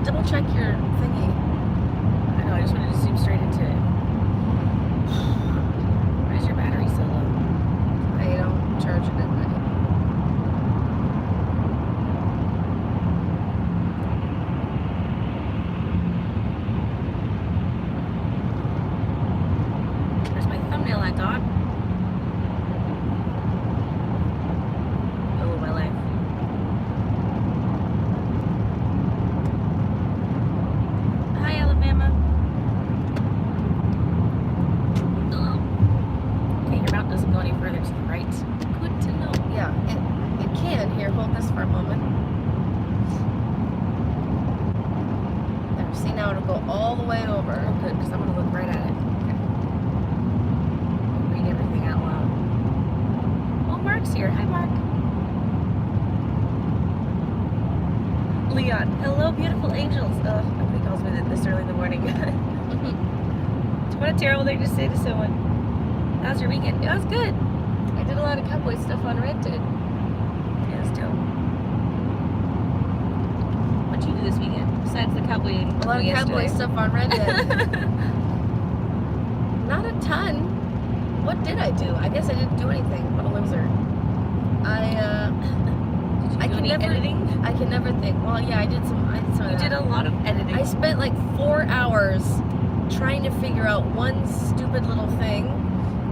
double check your thingy. I know, I just wanted to zoom straight into it. Why is your battery so low? I don't charge it at night. Where's my thumbnail at, dog? Oh, my life. Hi, Alabama. Okay, your mouth doesn't go any further to the right. Good to know. Yeah, it can. Here, hold this for a moment. There, see, now it'll go all the way over. Oh, good, because I'm going to look right at it. Okay. Read everything out loud. Oh, Mark's here. Hi, Mark. Leon. Hello, beautiful angels. Nobody calls me that this early in the morning. What a terrible thing to say to someone. How's your weekend? It was good. I did a lot of cowboy stuff on Rented. It was dope. What'd you do this weekend besides the cowboy? A lot of cowboy stuff on Rented. Not a ton. What did I do? I guess I didn't do anything. What a loser. Did you do any editing? I can never think. Well, yeah, I did some of You that. did a lot of editing. I spent like 4 hours trying to figure out one stupid little thing.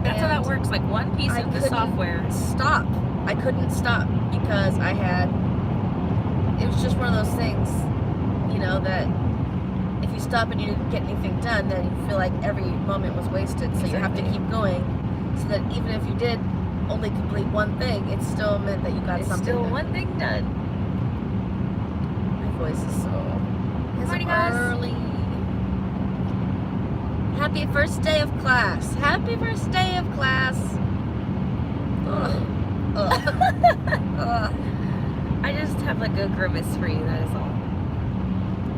That's how that works. Like one piece of the software. Stop. I couldn't stop because it was just one of those things, you know, that if you stop and you didn't get anything done, then you feel like every moment was wasted. So you have to keep going so that even if you did only complete one thing, it still meant that you got something Still done. one thing done. My voice is so Morning, guys. early. Happy first day of class. Happy first day of class. Ugh. Ugh. I just have like a grimace for you, that is all.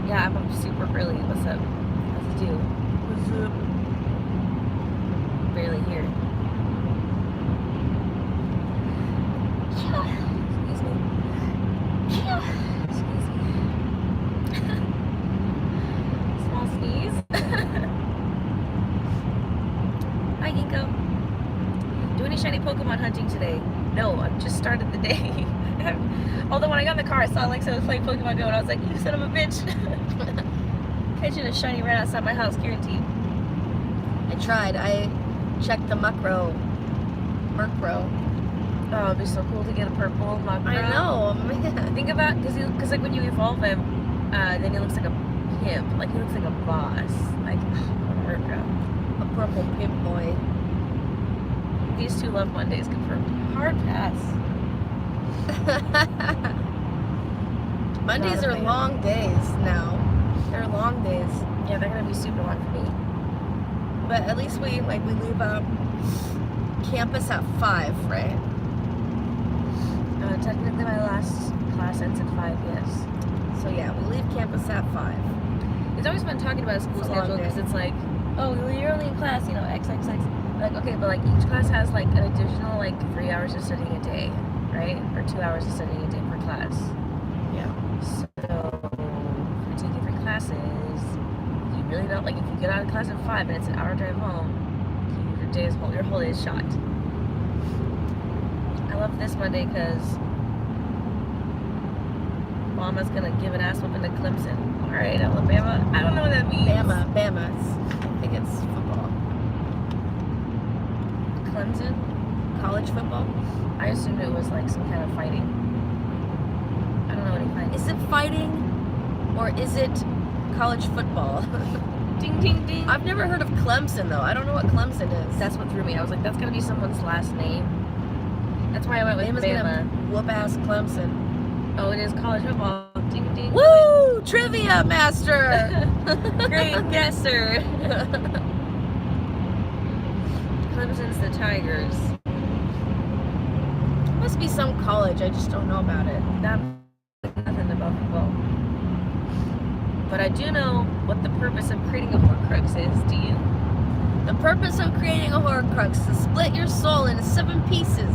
Yeah, I'm up super early. What's up? How's it do? What's up? Barely here. Excuse me. Excuse me. Small sneeze. Hi, Ginkgo. Do any shiny Pokemon hunting today? No, I've just started the day. Although when I got in the car, I saw Alexa was playing Pokemon Go, and I was like, you son of a bitch. Catching a shiny right outside my house, guaranteed. I tried. I checked the Murkrow. Oh, it'd be so cool to get a purple Murkrow. I know, man. Think about, because like when you evolve him, then he looks like a pimp. Like he looks like a boss. Like, Murkrow. A purple pimp boy. These two love Mondays confirmed. Hard pass. Mondays are long days now. They're long days. Yeah, they're gonna be super long for me. But at least we leave campus at 5, right? Technically my last class ends at 5, yes. So yeah, we leave campus at 5. It's always fun talking about a school It's a long schedule because day. it's like, oh, you're only in class, you know, XXX. Like, okay, but like each class has like an additional like 3 hours of studying a day, right? Or 2 hours of studying a day per class. Yeah. So if you're taking 3 classes, you really don't, like if you get out of class at 5 and it's an hour drive home, your whole day is shot. I love this Monday because Mama's gonna give an ass whooping to Clemson. Alright, Alabama. I don't know what that means. Bama. I think it's football. Clemson? College football? I assumed it was like some kind of fighting. I don't know any fighting. Is it fighting or is it college football? Ding, ding, ding. I've never heard of Clemson though. I don't know what Clemson is. That's what threw me. I was like, that's gonna be someone's last name. That's why I went with Bama's Bama. gonna whoop ass Clemson. Oh, it is college football. Ding, ding. Woo! Trivia master! Great guesser. Clemson's the Tigers. Must be some college, I just don't know about it. Nothing about football. But I do know what the purpose of creating a Horcrux is. Do you? The purpose of creating a Horcrux is to split your soul into 7 pieces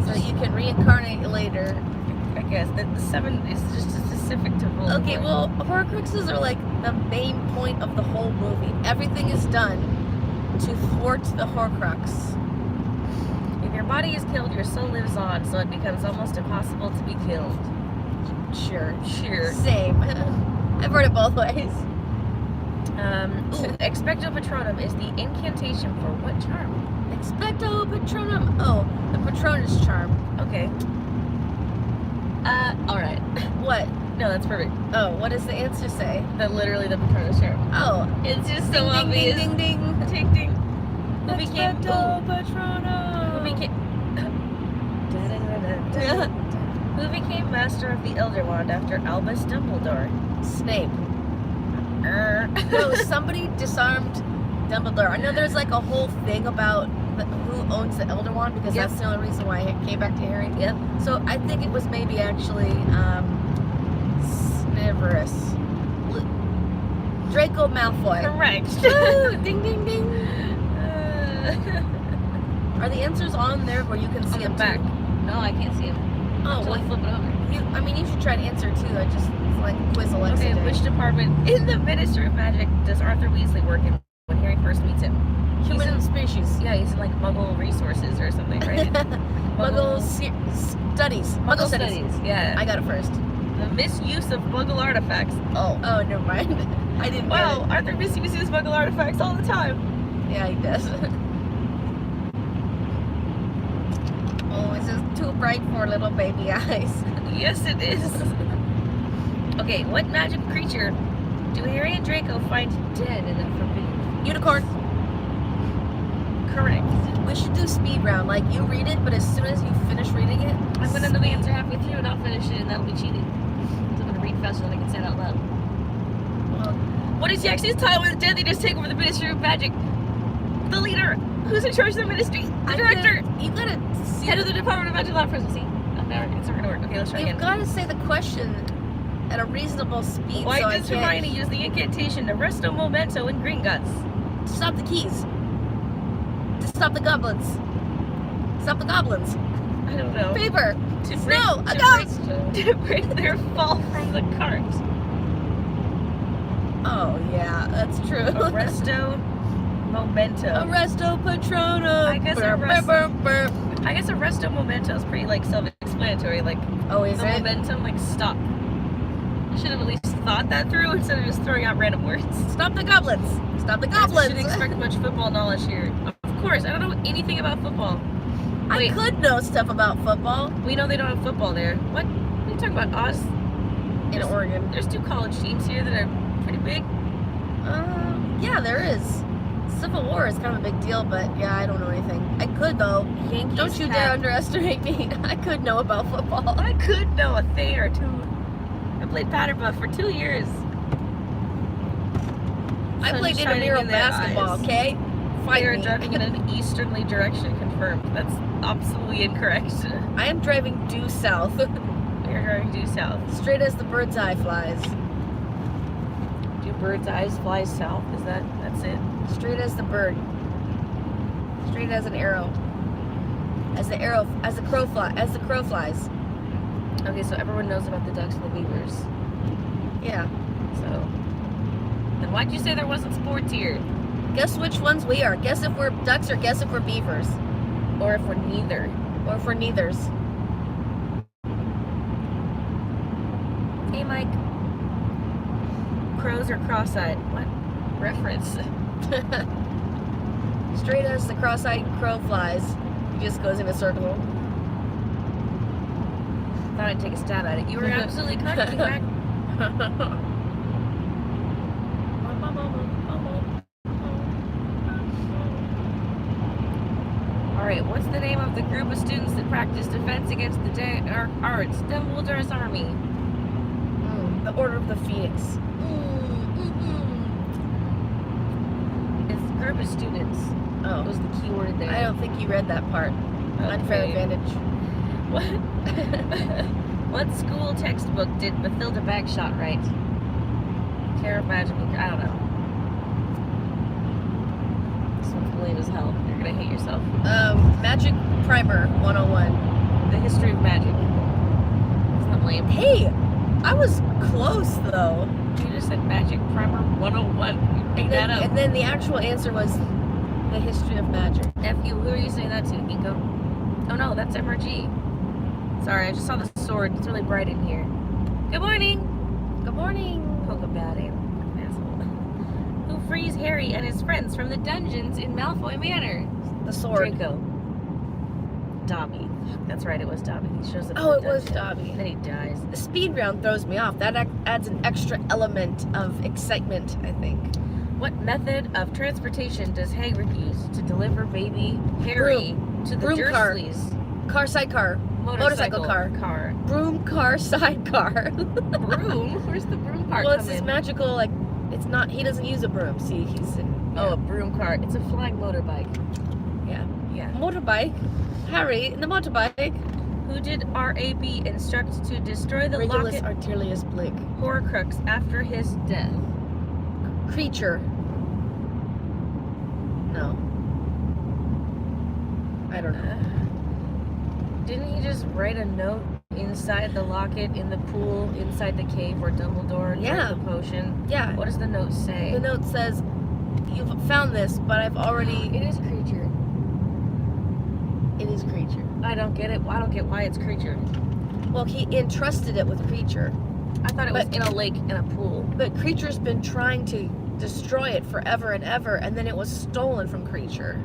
so that you can reincarnate later. I guess that the 7 is just to specific to Voldemort. Okay, well, Horcruxes are like the main point of the whole movie. Everything is done to thwart the Horcrux. If your body is killed, your soul lives on, so it becomes almost impossible to be killed. Sure. Same. I've heard it both ways. Expecto Patronum is the incantation for what charm? Expecto Patronum. Oh, the Patronus charm. Okay. Alright. What? No, that's perfect. Oh, what does the answer say? That literally the Patronus charm. Oh, It's just so ding, obvious. ding, ding, ding, ding. Ding, ding. Who became... Expecto Patronum. Who became... Who became Master of the Elder Wand after Albus Dumbledore? Snape. No, somebody disarmed Dumbledore. I know there's like a whole thing about who owns the Elder Wand because Yep. that's the only reason why it came back to Harry. Yep. So I think it was maybe actually Sniverus. Draco Malfoy. Correct. Woo! Ding ding ding. Are the answers on there where you can see On the them back. too? No, I can't see him. Oh, Until I well, flip it over. I mean, you should try to answer too. I just it's like quiz Alexa. Okay, day. which department in the Ministry of Magic does Arthur Weasley work in when Harry first meets him? Human He's in, species. yeah, he's in like Muggle resources or something, right? Muggle studies. Muggle studies. Yeah. I got it first. The misuse of Muggle artifacts. Oh. Oh, never mind. I didn't Wow, get Arthur Weasley uses Muggle artifacts all the time. it. Yeah, he does. Oh, it's just too bright for little baby eyes. Yes, it is. Okay, what magic creature do Harry and Draco find dead in the Forbidden? Unicorn. Correct. We should do speed round. Like you read it, but as soon as you finish reading it, I'm gonna know the answer halfway through and I'll finish it, and that'll be cheating. So I'm gonna read faster than I can say it out loud. Well, What is Yaxie's title when the Death Eaters take over the Ministry of Magic? The leader. Who's in charge of the ministry? The director. You gotta see. Head of the Department of Magic Law Presidency. I'm never. It's not gonna work. Okay, let's try You've again. got to say the question at a reasonable speed. Why so does I can't Hermione use the incantation Arresto Momento in Gringotts? to stop the keys? To stop the goblins? Stop the goblins? I don't know. Paper. To Snow. A to ghost. break, to break their fall from the cart. Oh yeah, that's true. Arresto Momento. Arresto Patronum. I guess I guess Arresto Momento is pretty like self-explanatory. Like Oh, is the it? momentum, like stop. I should have at least thought that through instead of just throwing out random words. Stop the goblins. Stop the I goblins. shouldn't expect much football knowledge here. Of course, I don't know anything about football. I Wait. could know stuff about football We know they don't have football there. What are you talking about? Oz? in Oregon. There's 2 college teams here that are pretty big. Yeah, there is. Civil War is kind of a big deal, but yeah, I don't know anything. I could though. Yankees Don't you have- dare underestimate me. I could know about football. I could know a thing or two. I played Patterbuff for 2 years. I played Sun shining intramural in their basketball. eyes. Okay, They fight are me. driving in an easterly direction, confirmed. That's absolutely incorrect. I am driving due south, We are driving due south. straight as the bird's eye flies. Do birds' eyes fly south? That's it? Straight as the bird. Straight as an arrow. As the crow flies. Okay, so everyone knows about the ducks and the beavers. Yeah. So, then why'd you say there wasn't sports here? Guess which ones we are. Guess if we're ducks or guess if we're beavers. Or if we're neither? Or if we're neithers. Hey, Mike. Crows are cross-eyed. What? Reference. Straight as the cross-eyed crow flies. He just goes in a circle. Thought I'd take a stab at it. You were absolutely correct. In fact, Alright, what's the name of the group of students that practice defense against the dark arts? Dumbledore's Army. The Order of the Phoenix. It's a group of students. Oh. Was the key word there. I don't think you read that part. Unfair Okay. advantage. What? What school textbook did Mathilda Bagshot write? Care of Magical... I don't know. This one's lame as hell. You're gonna hate yourself. Magic Primer 101. The History of Magic. Isn't that lame? Hey! I was close though. You just said Magic Primer 101. You made that up. And then the actual answer was the history of magic. F you. Who are you saying that to, Nico? Oh no, that's MRG. Sorry, I just saw the sword. It's really bright in here. Good morning. Good morning. Poke about it. Asshole. Who frees Harry and his friends from the dungeons in Malfoy Manor? The sword. Draco. Dobby. That's right, it was Dobby. He shows up. Oh, in it the was dungeon, Dobby. And then he dies. The speed round throws me off. That adds an extra element of excitement, I think. What method of transportation does Hagrid use to deliver baby Harry to the Broom car. Dursleys? Car, sidecar. Motorcycle car. Broom car, sidecar. Broom? Where's the broom car Well, come it's this in? magical, like, it's not, he doesn't use a broom. See, he's in. Oh, a broom car. It's a flying motorbike. Yeah. Yeah. Motorbike. Harry in the motorbike. Who did R.A.B. instruct to destroy the Regulus locket Artelius Blick. Horcrux after his death? Creature. No. I don't know. Didn't he just write a note inside the locket in the pool inside the cave where Dumbledore Yeah. drank the potion? Yeah. What does the note say? The note says, "You've found this, but I've already." It is creature. It is creature. I don't get it. I don't get why it's creature. Well, he entrusted it with creature, I thought it was But- in a lake in a pool. but creature's been trying to destroy it forever and ever, and then it was stolen from creature.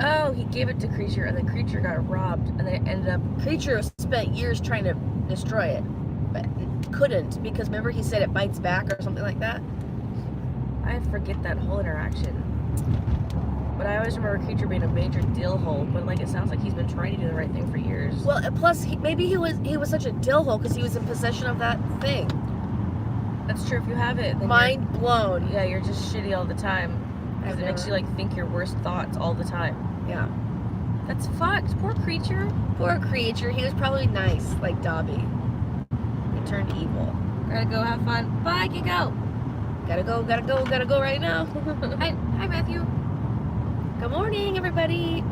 Oh, he gave it to creature, and then creature got robbed, and then it ended up. Creature spent years trying to destroy it, but couldn't, because remember he said it bites back or something like that. I forget that whole interaction. But I always remember creature being a major dill hole. But like, it sounds like he's been trying to do the right thing for years. Well, plus maybe he was such a dillhole because he was in possession of that thing. That's true. If you have it, then Mind blown. yeah, you're just shitty all the time. I've It makes never- you like think your worst thoughts all the time. Yeah. That's fucked. Poor creature. Poor creature. He was probably nice, like Dobby. He turned evil. Gotta go have fun. Bye, can go. Gotta go right now. Hi, Matthew. Good morning, everybody.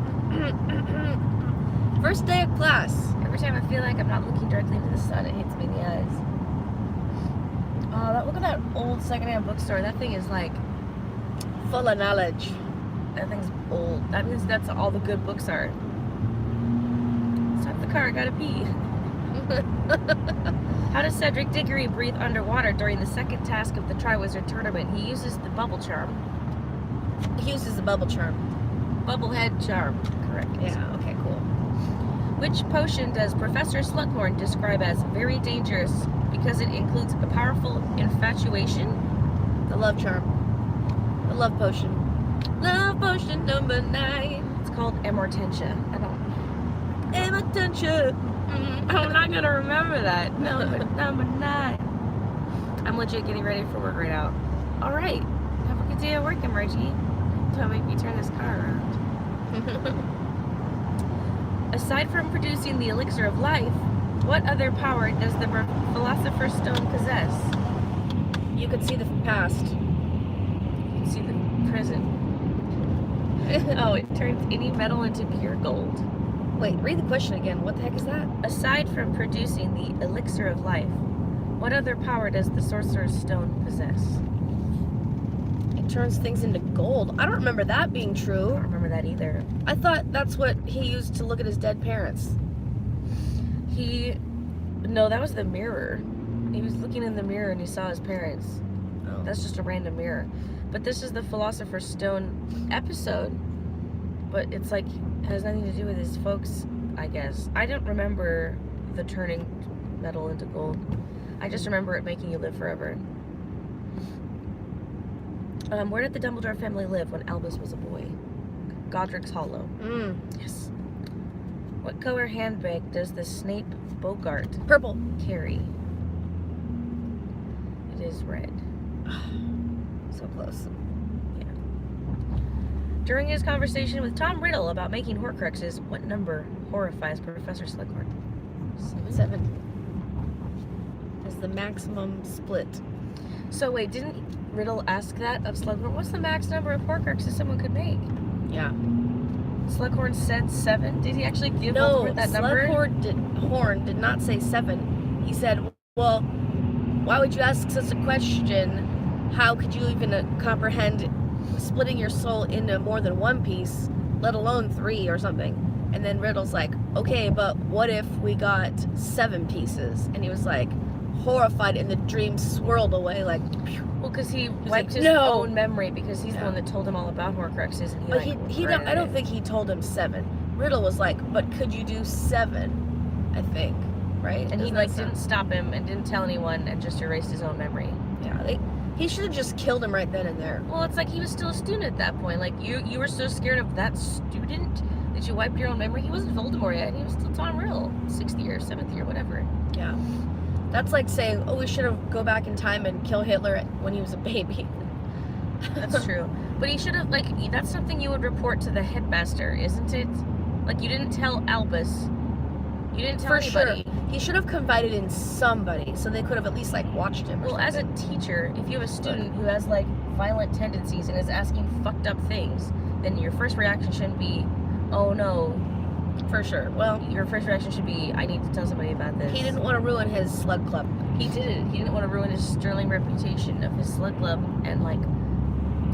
First day of class. Every time I feel like I'm not looking directly into the sun, it hits me in the eyes. Oh, look at that old secondhand bookstore. That thing is like, Full of knowledge. that thing's old. That means that's all the good books are. Stop the car, I gotta pee. How does Cedric Diggory breathe underwater during the second task of the Triwizard Tournament? He uses the bubble charm. He uses the bubble charm. Bubblehead charm, correct. Yeah, okay, cool. Which potion does Professor Slughorn describe as very dangerous because it includes a powerful infatuation? The love charm. The love potion. Love potion number 9. It's called Amortentia. I don't. Attention. I'm not gonna remember that. Number 9. I'm legit getting ready for work right now. All right. Have a good day at work, Emergy. Don't make me turn this car around. Aside from producing the elixir of life, what other power does the Philosopher's Stone possess? You could see the past. You can see the present. Oh, it turns any metal into pure gold. Wait, read the question again. What the heck is that? Aside from producing the elixir of life, what other power does the Sorcerer's Stone possess? It turns things into gold. I don't remember that being I true. don't remember that either. I thought that's what he used to look at his dead parents. No, that was the mirror. He was looking in the mirror and he saw his parents. Oh. That's just a random mirror. But this is the Philosopher's Stone episode. But it's like, it has nothing to do with his folks, I guess. I don't remember the turning metal into gold. I just remember it making you live forever. Where did the Dumbledore family live when Albus was a boy? Godric's Hollow. Yes. What color handbag does the Snape Bogart Purple. carry? It is red. So close. During his conversation with Tom Riddle about making Horcruxes, what number horrifies Professor Slughorn? 7. Is the maximum split. So wait, didn't Riddle ask that of Slughorn? What's the max number of Horcruxes someone could make? Yeah. Slughorn said 7. Did he actually give No, Voldemort that number? Horn did not say 7. He said, well, why would you ask such a question? How could you even comprehend splitting your soul into more than one piece, let alone 3 or something? And then Riddle's like, okay, but what if we got 7 pieces? And he was like, horrified, and the dream swirled away like. Well, because he wiped like, his no. own memory because he's the one that told him all about Horcruxes, and But he I don't think he told him 7. Riddle was like, but could you do 7? I think, right? And he Doesn't like that sound- didn't stop him and didn't tell anyone and just erased his own memory. Yeah, he should have just killed him right then and there. Well, it's like he was still a student at that point. Like you were so scared of that student that you wiped your own memory. He wasn't Voldemort yet. He was still Tom Riddle, 6th year, 7th year, whatever. Yeah. That's like saying, oh, we should have go back in time and kill Hitler when he was a baby. That's true. But he should have, like, that's something you would report to the headmaster, isn't it? Like, you didn't tell Albus. You didn't tell anybody. Sure. He should have confided in somebody so they could have at least, like, watched him. Well, as a teacher, if you have a student who has, like, violent tendencies and is asking fucked up things, then your first reaction shouldn't be, oh no. For sure. Well, your first reaction should be, I need to tell somebody about this. he didn't want to ruin his slug club. He didn't. He didn't want to ruin his sterling reputation of his slug club, and like,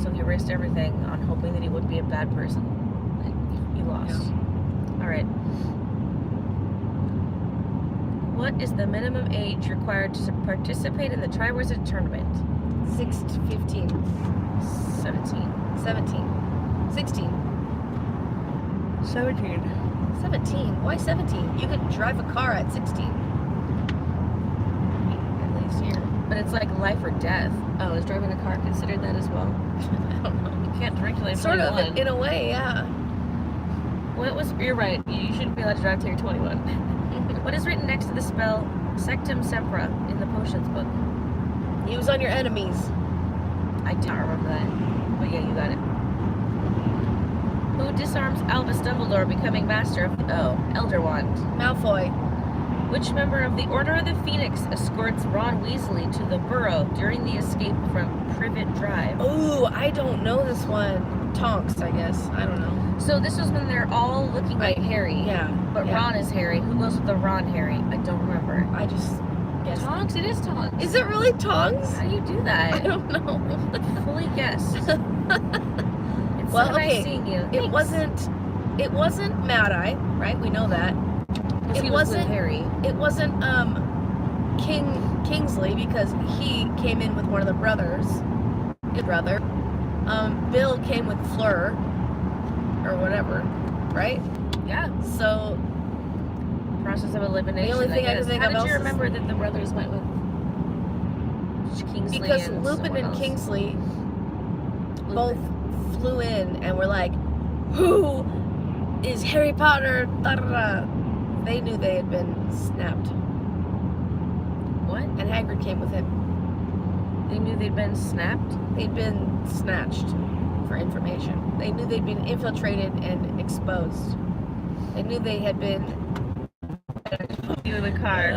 so he risked everything on hoping that he wouldn't be a bad person. Like, he lost. Yeah. All right. What is the minimum age required to participate in the Triwizard Tournament? 6 to 15. 17. 17. 16. 17. 17? Why 17? You could drive a car at 16. At least here. But it's like life or death. Oh, is driving a car considered that as well? I don't know. You can't drink till you're Sort 21. of, in a way, yeah. You're right. You shouldn't be allowed to drive till you're 21. What is written next to the spell Sectum Sempra in the potions book? Use on your enemies. I don't remember that. But yeah, you got it. Who disarms Albus Dumbledore, becoming master of the Elder Wand? Malfoy. Which member of the Order of the Phoenix escorts Ron Weasley to the Burrow during the escape from Privet Drive? Ooh, I don't know this one. Tonks, I guess. I don't know. So this was when they're all looking like Harry. Yeah. But yeah. Ron is Harry. Who goes with the Ron Harry? I don't remember. I just guess. Tonks? It is Tonks. Is it really Tonks? How do you do that? I don't know. Fully guessed. It's Well, so nice okay. seeing you. It wasn't Mad Eye, right? We know that. It wasn't Harry. It wasn't Kingsley because he came in with one of the brothers. His brother. Bill came with Fleur or whatever, right? Yeah. So Process of elimination. The only thing I can think How of did else you is- remember that the brothers went with Kingsley because and Lupin someone and else? Kingsley Lupin. both flew in and were like, "Who is Harry Potter?" Da, da, da. They knew they had been snapped, What? and Hagrid came with him. They knew they'd been snapped? They'd been snatched for information. They knew they'd been infiltrated and exposed. They knew they had been. You in the car.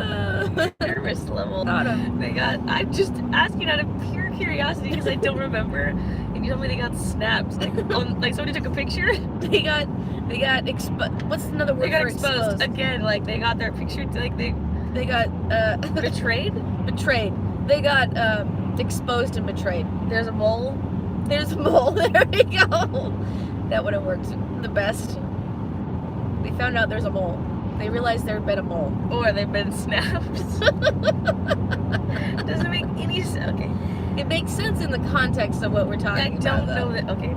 Nervous level. Got 'em. I'm just asking out of pure curiosity because I don't remember. And you told me they got snapped. Like somebody took a picture? They got exposed. What's another word They got for exposed. Again, like they got their picture, like they They got betrayed? betrayed. They got exposed and betrayed. There's a mole. There's a mole. There we go. That would have worked the best. They found out there's a mole. They realized there had been a mole. Or they've been snapped. Doesn't make any sense. Okay. It makes sense in the context of what we're I talking don't about. know that. Okay.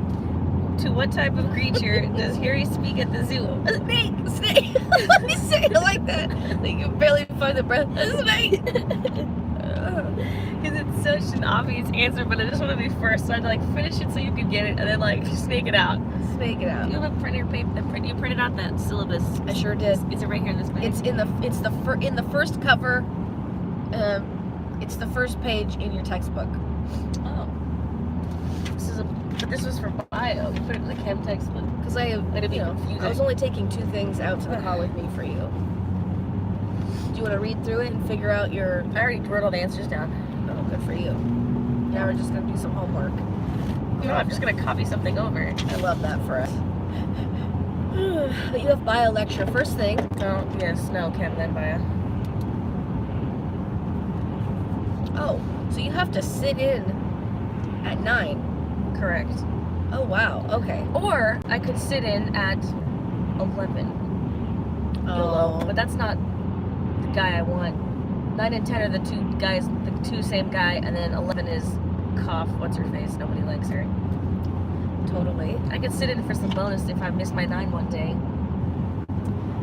To what type of creature does Harry speak at the zoo? A snake. A snake. Let me say it like that. Like you barely find the breath. A snake. Because it's such an obvious answer, but I just want to be first, so I'd like finish it so you could get it, and then like snake it out. Snake it out. Do you have a printer paper? You printed out that syllabus? I sure did. Is it right here in this page? It's in the first cover. It's the first page in your textbook. Oh. But this was for bio. You put it in the chem textbook. Because It'd be I confusing. was only taking 2 things out to the car with me for you. Do you want to read through it and figure out your? I already wrote all the answers down. Oh, good for you. Now we're just gonna do some homework. No, I'm just gonna copy something over. I love that for us. But you have bio lecture first thing. No, yes, no, chem, then bio. Oh, So you have to sit in at 9. Correct. Oh, wow. Okay. Or I could sit in at 11. YOLO. But that's not the guy I want. 9 and 10 are the two same guy, and then 11 is cough, what's her face, nobody likes her. Totally. I could sit in for some bonus if I miss my 9 one day.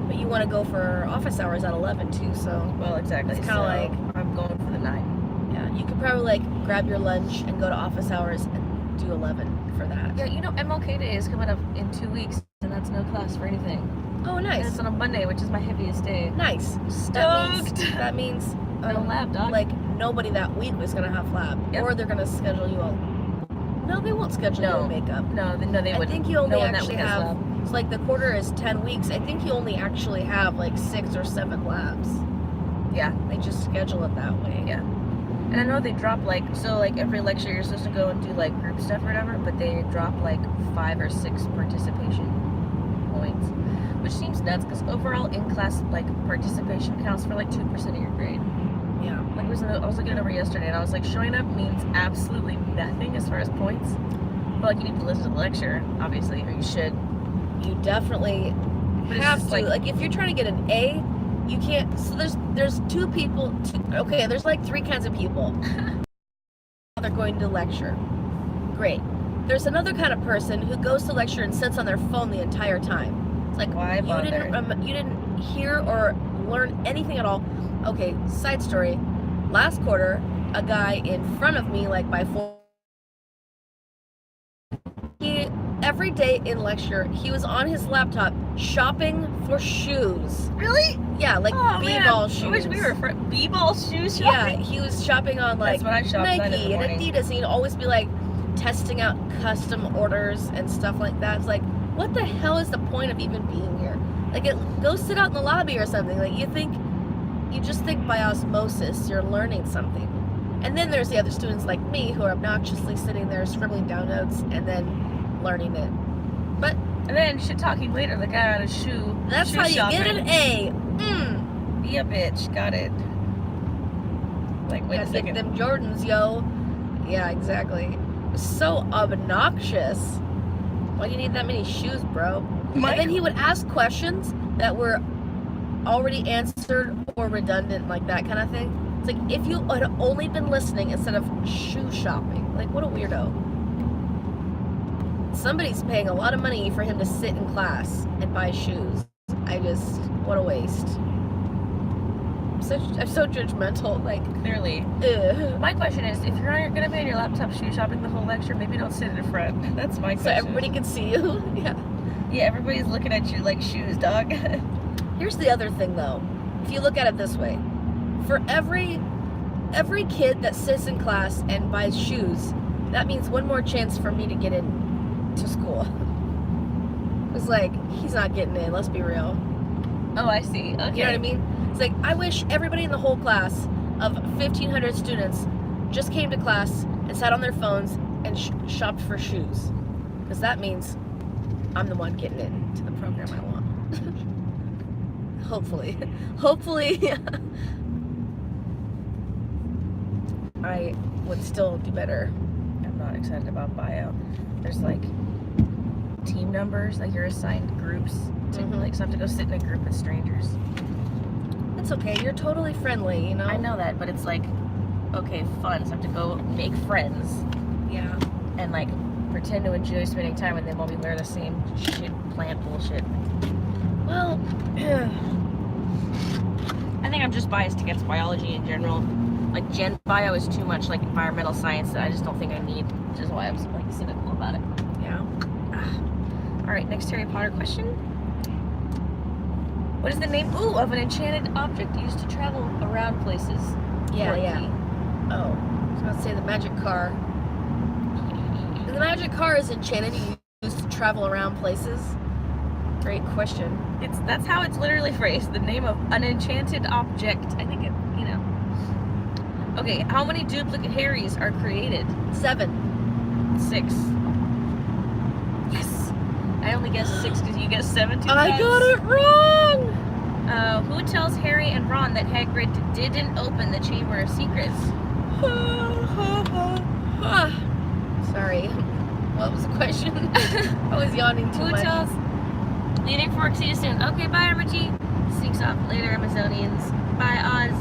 But you want to go for office hours at 11 too, so. Well, exactly. It's kind of like. I'm going for the 9. Yeah, you could probably like grab your lunch and go to office hours and do 11 for that. Yeah, you know, MLK Day is coming up in 2 weeks, and that's no class for anything. Oh, And nice. it's on a Monday, which is my heaviest day. Nice. Stoked! That means No lab, dog. like nobody that week was gonna have lab, Yep. or they're gonna schedule you all. No, they won't schedule you on makeup. No, they I wouldn't. think you only No one that actually week has have. lab. It's like the quarter is 10 weeks. I think you only actually have like 6 or 7 labs. Yeah. They just schedule it that way. Yeah. And I know they drop like, so like every lecture you're supposed to go and do like group stuff or whatever, but they drop like 5 or 6 participation points, which seems nuts because overall in class like participation counts for like 2% of your grade. Yeah. Like I was looking it over yesterday and I was like, showing up means absolutely nothing as far as points. But like you need to listen to the lecture, obviously, or you should. You definitely But it's have just to. like- Like if you're trying to get an A, you can't. So there's 2 people. Okay, there's like 3 kinds of people. They're going to lecture. Great. There's another kind of person who goes to lecture and sits on their phone the entire time. It's like Why bother? you didn't hear or learn anything at all. Okay, side story. Last quarter, a guy in front of me, like by 4. Every day in lecture, he was on his laptop shopping for shoes. Really? Yeah, like Oh, b-ball man. shoes. I wish we were b-ball shoes Yeah, shopping. he was shopping on like That's when I shop, 9 in the Nike and morning. Adidas, and he'd always be like testing out custom orders and stuff like that. It's like, what the hell is the point of even being here? Like, go sit out in the lobby or something. Like, you just think by osmosis you're learning something. And then there's the other students like me who are obnoxiously sitting there scribbling down notes and then learning it. But And then shit talking later, the guy on his shoe. that's shoe how you shopping. get an A. Be a bitch. Got it. Like, wait a Gotta get second. them Jordans, yo. Yeah, exactly. So obnoxious. Why do you need that many shoes, bro? And then he would ask questions that were already answered or redundant, like that kind of thing. It's like, if you had only been listening instead of shoe shopping. Like, what a weirdo. Somebody's paying a lot of money for him to sit in class and buy shoes. What a waste. I'm so judgmental, like, Clearly. ugh. My question is, if you're gonna be on your laptop shoe shopping the whole lecture, maybe don't sit in front. That's my question. So everybody can see you. Yeah. Yeah, everybody's looking at you like shoes, dog. Here's the other thing, though. If you look at it this way, for every kid that sits in class and buys shoes, that means one more chance for me to get in to school. It's like, he's not getting in, let's be real. Oh, I see. Okay. You know what I mean? It's like, I wish everybody in the whole class of 1,500 students just came to class and sat on their phones and shopped for shoes. Because that means I'm the one getting into the program I want. Hopefully. Hopefully. I would still do better. I'm not excited about bio. There's like team numbers, like you're assigned groups to like, so I have to go sit in a group with strangers. It's okay, you're totally friendly, you know? I know that, but it's like, okay, fun. So I have to go make friends. Yeah. And like pretend to enjoy spending time with them while we learn the same shit, plant bullshit. Well, I think I'm just biased against biology in general. Like gen bio is too much like environmental science that I just don't think I need, which is why I was like cynical about it. yeah. All right, next Harry Potter question. What is the name of an enchanted object used to travel around places? Yeah, Corky. yeah. Oh, I was about to say the magic car. The magic car is enchanted and used to travel around places. Great question. That's how it's literally phrased. The name of an enchanted object. I think it, you know. Okay, how many duplicate Harrys are created? 7. 6. Yes. I only guessed 6 because you guessed 7 too. I got it wrong! Who tells Harry and Ron that Hagrid didn't open the Chamber of Secrets? Sorry. What was the question? I was yawning too much. Tells leaving Fork, see you soon. Okay, bye, Armagy. Sneaks off later, Amazonians. Bye, Oz.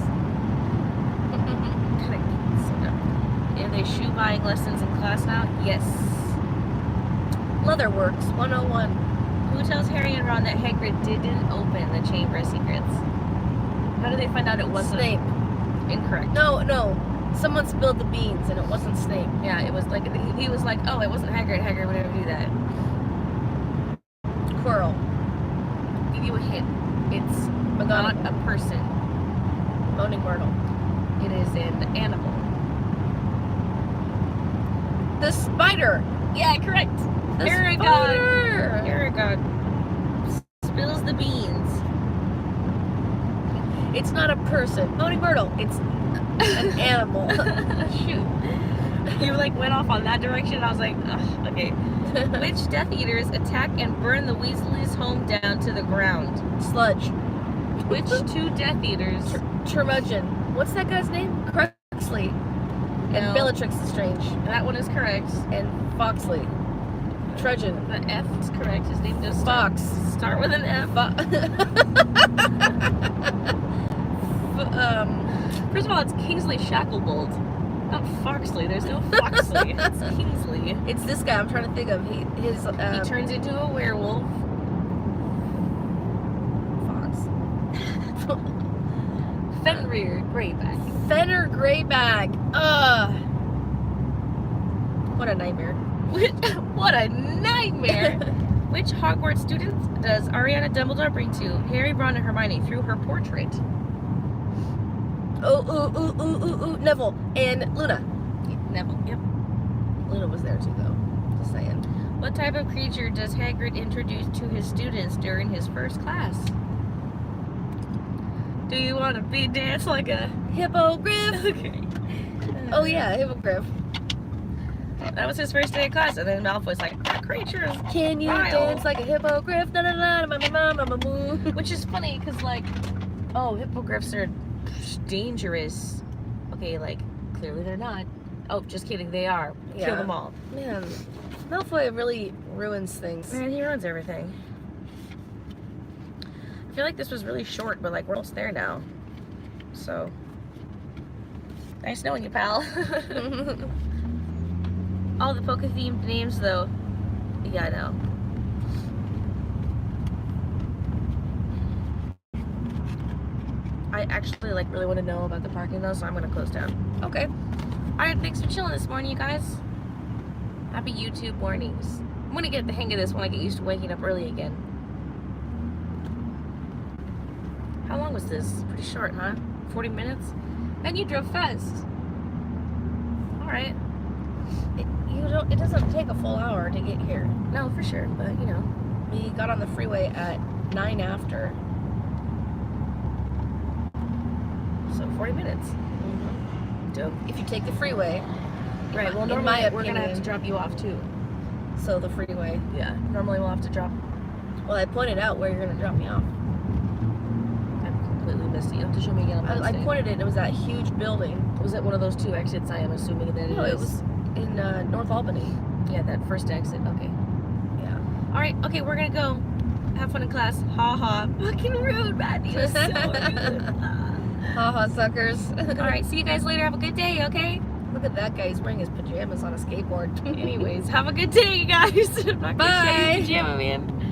Are they shoe buying lessons in class now? Yes. Leatherworks 101. Who tells Harry and Ron that Hagrid didn't open the Chamber of Secrets? How did they find out it wasn't? Snape. Incorrect. No. Someone spilled the beans and it wasn't Snape. Yeah, it was like, he was like, oh, it wasn't Hagrid. Hagrid would never do that. Quirrell. Give you a hint. It's McGonagall. not a person. Moaning Myrtle. It is an animal. The spider. Yeah, correct. The Paragon. spider. Paragon spills the beans. It's not a person. Moaning Myrtle. It's an animal. Shoot. You like went off on that direction. I was like, ugh, okay. Which Death Eaters attack and burn the Weasleys' home down to the ground? Sludge. Which two Death Eaters? Curmudgeon. What's that guy's name? Cruxley. And No. Bellatrix Lestrange. That one is correct. And Foxley. Trudgeon. The F is correct. His name does Fox. start with an F. First of all, it's Kingsley Shacklebolt, not Foxley. There's no Foxley. It's Kingsley. It's this guy I'm trying to think of. He Turns into a werewolf. Fox. Fenrir Greyback. Fenrir Greyback. What a nightmare. What a nightmare! Which Hogwarts students does Ariana Dumbledore bring to Harry, Ron, and Hermione through her portrait? Ooh, Neville and Luna. Neville. Yep. Luna was there too, though. Just saying. What type of creature does Hagrid introduce to his students during his first class? Do you want to be dance like a Hippogriff. Okay. Oh yeah, hippogriff. That was his first day of class, and then Malfoy's like, that creature is Can you vile. dance like a hippogriff? Na na na na na na na moo. Which is funny, because, like, oh, hippogriffs are dangerous. Okay, like, clearly they're not. Oh, just kidding, they are. Yeah. Kill them all. Man, Malfoy really ruins things. Man, he ruins everything. I feel like this was really short, but, like, we're almost there now. So, nice knowing you, pal. All the Poke-themed names, though. Yeah, I know. I actually, like, really want to know about the parking, though, so I'm going to close down. Okay. Alright, thanks for chilling this morning, you guys. Happy YouTube mornings. I'm going to get the hang of this when I get used to waking up early again. How long was this? Pretty short, huh? 40 minutes? And you drove fast. Alright. It doesn't take a full hour to get here. No, for sure, but you know. We got on the freeway at 9 after. So 40 minutes. Dope. If you take the freeway. Right, well, in normally my we're gonna have to opinion. drop you off too. So the freeway. Yeah, normally we'll have to drop. Well, I pointed out where you're going to drop me off. I completely missed it. You have to show me again on I Wednesday. pointed it, and it was that huge building. Was it one of those two exits? I am assuming that No, it was in North Albany. Yeah, that first exit. Okay. Yeah. All right. Okay, we're gonna go have fun in class. Ha ha. Fucking rude, man. You're so rude. Haha, suckers. All right. See you guys later. Have a good day. Okay. Look at that guy. He's wearing his pajamas on a skateboard. Anyways, have a good day, you guys. I'm not gonna show you Bye. pajama man.